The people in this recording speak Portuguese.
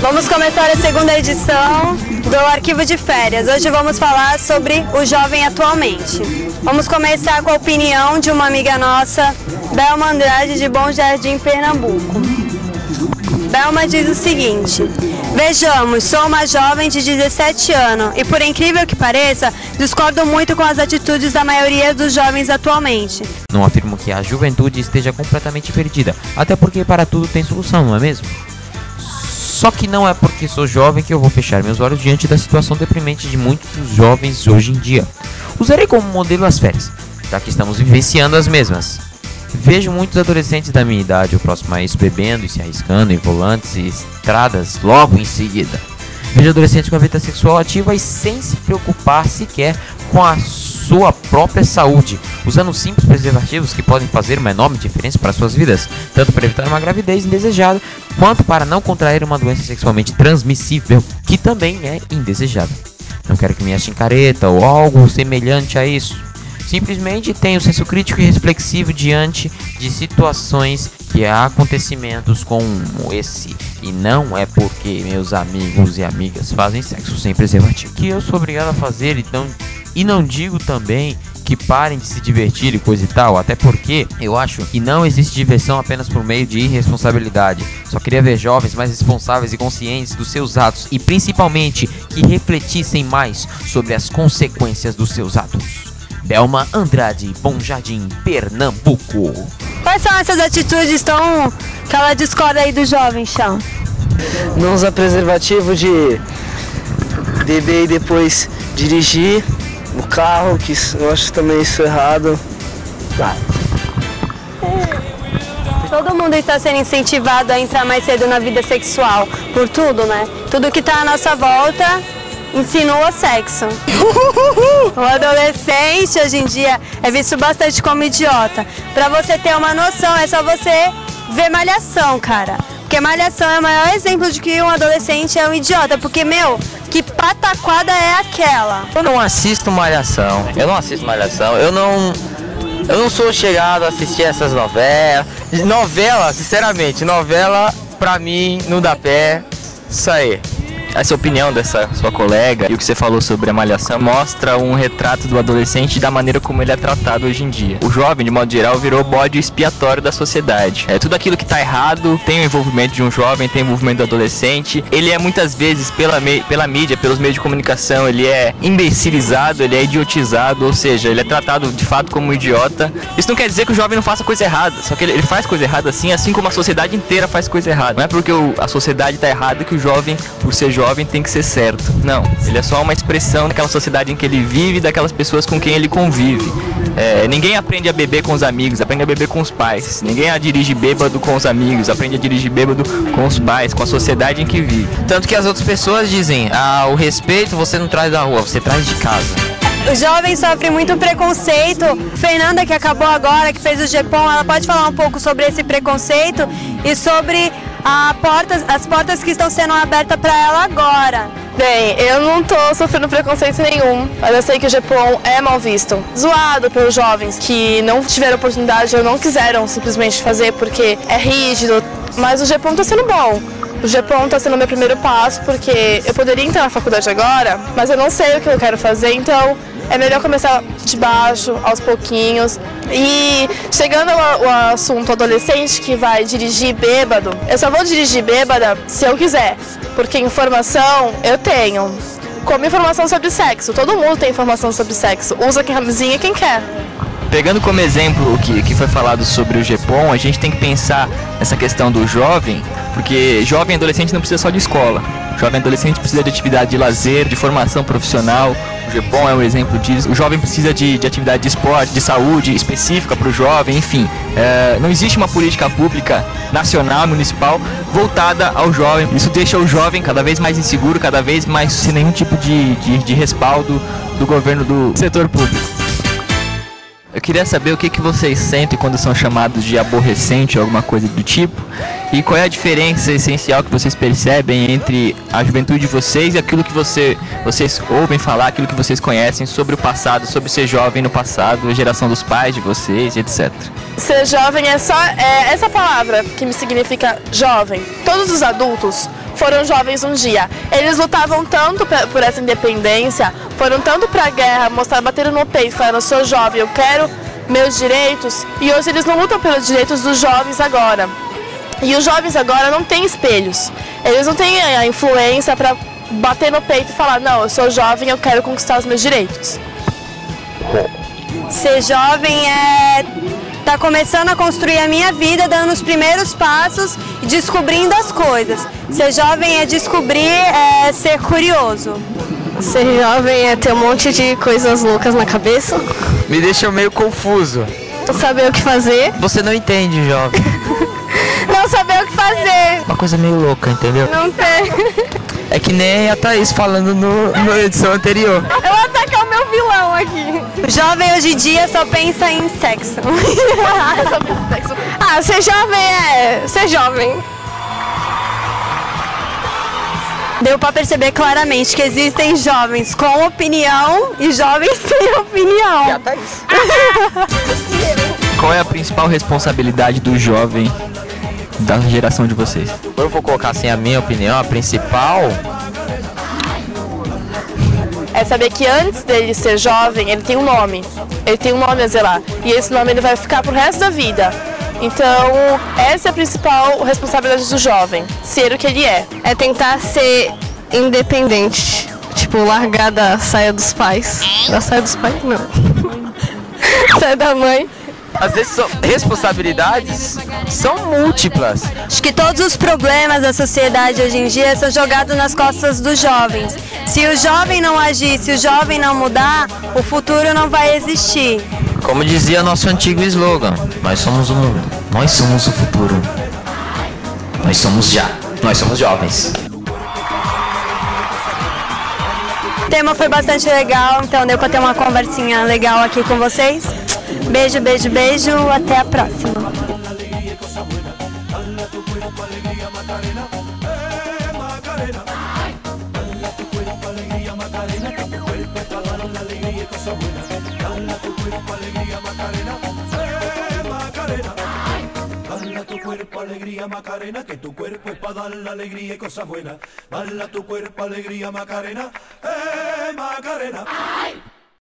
Vamos começar a segunda edição do Arquivo de Férias. Hoje vamos falar sobre o jovem atualmente. Vamos começar com a opinião de uma amiga nossa, Belma Andrade, de Bom Jardim, Pernambuco. Belma diz o seguinte: vejamos, sou uma jovem de 17 anos e, por incrível que pareça, discordo muito com as atitudes da maioria dos jovens atualmente. Não afirmo que a juventude esteja completamente perdida, até porque para tudo tem solução, não é mesmo? Só que não é porque sou jovem que eu vou fechar meus olhos diante da situação deprimente de muitos dos jovens hoje em dia. Usarei como modelo as férias, já que estamos vivenciando as mesmas. Vejo muitos adolescentes da minha idade ou próximo a isso bebendo e se arriscando em volantes e estradas logo em seguida. Vejo adolescentes com a vida sexual ativa e sem se preocupar sequer com a sua própria saúde, usando simples preservativos que podem fazer uma enorme diferença para suas vidas, tanto para evitar uma gravidez indesejada, quanto para não contrair uma doença sexualmente transmissível, que também é indesejada. Não quero que me achem careta ou algo semelhante a isso. Simplesmente tenho senso crítico e reflexivo diante de situações que há acontecimentos como esse. E não é porque meus amigos e amigas fazem sexo sem preservativo que eu sou obrigado a fazer, então. E não digo também que parem de se divertir e coisa e tal, até porque eu acho que não existe diversão apenas por meio de irresponsabilidade. Só queria ver jovens mais responsáveis e conscientes dos seus atos e principalmente que refletissem mais sobre as consequências dos seus atos. Belma Andrade, Bom Jardim, Pernambuco. Quais são essas atitudes que ela discorda aí do jovem, Chão? Não usar preservativo, de beber e depois dirigir no carro, que eu acho também isso errado. Todo mundo está sendo incentivado a entrar mais cedo na vida sexual, por tudo, né? Tudo que está à nossa volta insinua sexo. O adolescente hoje em dia é visto bastante como idiota. Pra você ter uma noção, é só você ver Malhação, cara. Porque Malhação é o maior exemplo de que um adolescente é um idiota. Porque, que pataquada é aquela? Eu não assisto Malhação. Eu não sou chegado a assistir essas novelas. Sinceramente, novela pra mim não dá pé. Isso aí. Essa opinião dessa sua colega e o que você falou sobre a Malhação mostra um retrato do adolescente da maneira como ele é tratado hoje em dia. O jovem, de modo geral, virou bode expiatório da sociedade. Tudo aquilo que está errado tem o envolvimento de um jovem, tem o envolvimento do adolescente. Ele é muitas vezes, pela mídia, pelos meios de comunicação, ele é imbecilizado, ele é idiotizado, ou seja, ele é tratado de fato como um idiota. Isso não quer dizer que o jovem não faça coisa errada, só que ele faz coisa errada assim como a sociedade inteira faz coisa errada. Não é porque a sociedade está errada que o jovem, por ser jovem, tem que ser certo. Não, ele é só uma expressão daquela sociedade em que ele vive, daquelas pessoas com quem ele convive. Ninguém aprende a beber com os amigos, aprende a beber com os pais. Ninguém dirige bêbado com os amigos, aprende a dirigir bêbado com os pais, com a sociedade em que vive. Tanto que as outras pessoas dizem, o respeito você não traz da rua, você traz de casa. O jovem sofre muito preconceito. Fernanda, que acabou agora, que fez o GEPOM, ela pode falar um pouco sobre esse preconceito e sobre as portas que estão sendo abertas para ela agora. Bem, eu não tô sofrendo preconceito nenhum, mas eu sei que o GEPOM é mal visto, zoado pelos jovens que não tiveram oportunidade ou não quiseram simplesmente fazer porque é rígido, mas o GEPOM tá sendo bom. O GEPOM está sendo o meu primeiro passo, porque eu poderia entrar na faculdade agora, mas eu não sei o que eu quero fazer, então é melhor começar de baixo, aos pouquinhos. E chegando ao assunto adolescente que vai dirigir bêbado, eu só vou dirigir bêbada se eu quiser, porque informação eu tenho. Como informação sobre sexo, todo mundo tem informação sobre sexo, usa camisinha quem quer. Pegando como exemplo o que foi falado sobre o GEPOM, a gente tem que pensar nessa questão do jovem, porque jovem e adolescente não precisa só de escola. Jovem e adolescente precisa de atividade de lazer, de formação profissional. O GEPOM é um exemplo disso. O jovem precisa de atividade de esporte, de saúde específica para o jovem, enfim. Não existe uma política pública nacional, municipal, voltada ao jovem. Isso deixa o jovem cada vez mais inseguro, cada vez mais sem nenhum tipo de respaldo do governo do setor público. Eu queria saber o que vocês sentem quando são chamados de aborrecente ou alguma coisa do tipo, e qual é a diferença essencial que vocês percebem entre a juventude de vocês e aquilo que vocês ouvem falar, aquilo que vocês conhecem sobre o passado, sobre ser jovem no passado, a geração dos pais de vocês, etc. Ser jovem é só essa palavra que me significa jovem. Todos os adultos foram jovens um dia. Eles lutavam tanto por essa independência, foram tanto pra guerra, bateram no peito, falaram, eu sou jovem, eu quero meus direitos, e hoje eles não lutam pelos direitos dos jovens agora. E os jovens agora não têm espelhos, eles não têm a influência para bater no peito e falar, não, eu sou jovem, eu quero conquistar os meus direitos. Ser jovem tá começando a construir a minha vida, dando os primeiros passos e descobrindo as coisas. Ser jovem é descobrir, ser curioso. Ser jovem é ter um monte de coisas loucas na cabeça. Me deixa meio confuso. Saber o que fazer. Você não entende, jovem. Não saber o que fazer. Uma coisa meio louca, entendeu? Não tem. É que nem a Thaís falando na edição anterior. Eu vou atacar o meu vilão aqui. O jovem hoje em dia só pensa em sexo. Ser jovem é ser jovem. Deu para perceber claramente que existem jovens com opinião e jovens sem opinião. Qual é a principal responsabilidade do jovem da geração de vocês? Eu vou colocar assim a minha opinião, a principal É saber que antes dele ser jovem, ele tem um nome. Ele tem um nome a zelar. E esse nome ele vai ficar pro resto da vida. Então, essa é a principal responsabilidade do jovem, ser o que ele é. É tentar ser independente. Tipo, largar da saia dos pais. Da saia dos pais, não. Saia da mãe. Às vezes responsabilidades são múltiplas. Acho que todos os problemas da sociedade hoje em dia são jogados nas costas dos jovens. Se o jovem não agir, se o jovem não mudar, o futuro não vai existir. Como dizia nosso antigo slogan, nós somos o mundo, nós somos o futuro. Nós somos jovens. O tema foi bastante legal, então deu para ter uma conversinha legal aqui com vocês. Beijo, beijo, beijo, até a próxima. Alegría Macarena, que tu cuerpo es para dar la alegría y cosas buenas. Bala tu cuerpo, alegría Macarena, Macarena. ¡Ay!